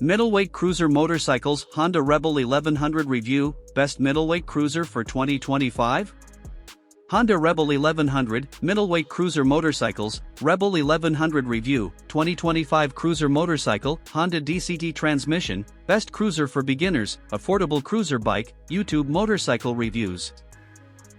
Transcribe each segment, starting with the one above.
Middleweight Cruiser Motorcycles Honda Rebel 1100 Review, Best Middleweight Cruiser for 2025? Honda Rebel 1100 Middleweight Cruiser Motorcycles, Rebel 1100 Review, 2025 Cruiser Motorcycle, Honda DCT Transmission, Best Cruiser for Beginners, Affordable Cruiser Bike, YouTube Motorcycle Reviews.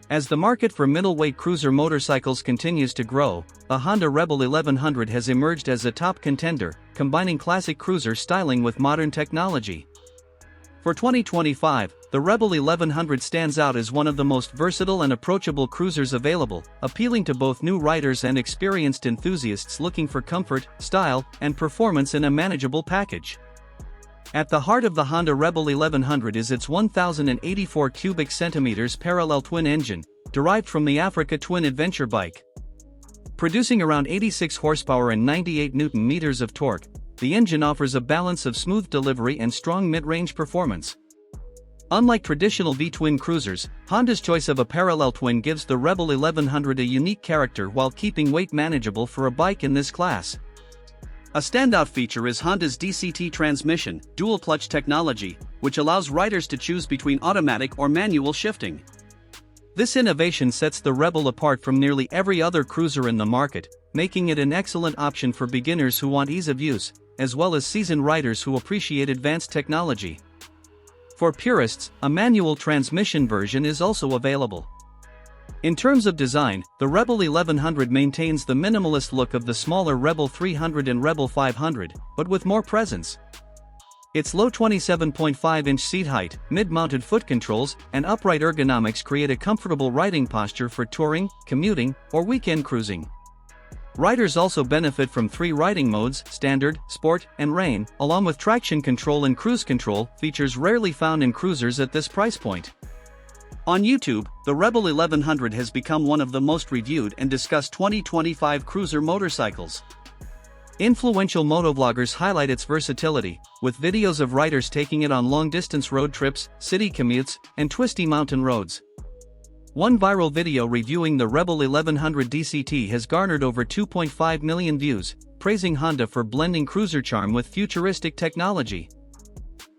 As the market for middleweight cruiser motorcycles continues to grow, the Honda Rebel 1100 has emerged as a top contender, combining classic cruiser styling with modern technology. For 2025, the Rebel 1100 stands out as one of the most versatile and approachable cruisers available, appealing to both new riders and experienced enthusiasts looking for comfort, style, and performance in a manageable package. At the heart of the Honda Rebel 1100 is its 1,084 cubic centimeters parallel twin engine, derived from the Africa Twin adventure bike. Producing around 86 horsepower and 98 Nm of torque, the engine offers a balance of smooth delivery and strong mid-range performance. Unlike traditional V-twin cruisers, Honda's choice of a parallel twin gives the Rebel 1100 a unique character while keeping weight manageable for a bike in this class. A standout feature is Honda's DCT transmission, dual-clutch technology, which allows riders to choose between automatic or manual shifting. This innovation sets the Rebel apart from nearly every other cruiser in the market, making it an excellent option for beginners who want ease of use, as well as seasoned riders who appreciate advanced technology. For purists, a manual transmission version is also available. In terms of design, the Rebel 1100 maintains the minimalist look of the smaller Rebel 300 and Rebel 500, but with more presence. Its low 27.5-inch seat height, mid-mounted foot controls, and upright ergonomics create a comfortable riding posture for touring, commuting, or weekend cruising. Riders also benefit from 3 riding modes: Standard, Sport, and Rain, along with traction control and cruise control, features rarely found in cruisers at this price point. On YouTube, the Rebel 1100 has become one of the most reviewed and discussed 2025 cruiser motorcycles. Influential motovloggers highlight its versatility, with videos of riders taking it on long-distance road trips, city commutes, and twisty mountain roads. One viral video reviewing the Rebel 1100 DCT has garnered over 2.5 million views, praising Honda for blending cruiser charm with futuristic technology.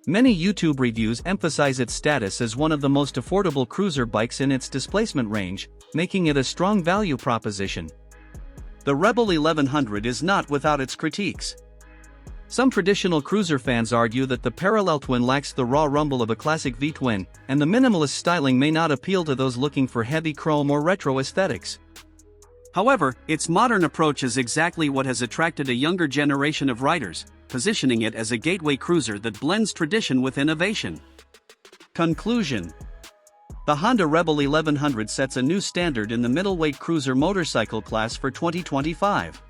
Many YouTube reviews emphasize its status as one of the most affordable cruiser bikes in its displacement range, making it a strong value proposition. The Rebel 1100 is not without its critiques. Some traditional cruiser fans argue that the parallel twin lacks the raw rumble of a classic V-twin, and the minimalist styling may not appeal to those looking for heavy chrome or retro aesthetics. However, its modern approach is exactly what has attracted a younger generation of riders, positioning it as a gateway cruiser that blends tradition with innovation. Conclusion: the Honda Rebel 1100 sets a new standard in the middleweight cruiser motorcycle class for 2025.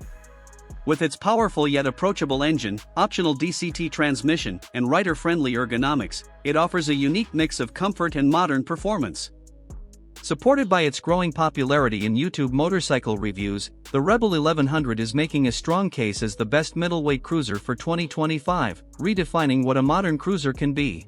With its powerful yet approachable engine, optional DCT transmission, and rider-friendly ergonomics, it offers a unique mix of comfort and modern performance. Supported by its growing popularity in YouTube motorcycle reviews, the Rebel 1100 is making a strong case as the best middleweight cruiser for 2025, redefining what a modern cruiser can be.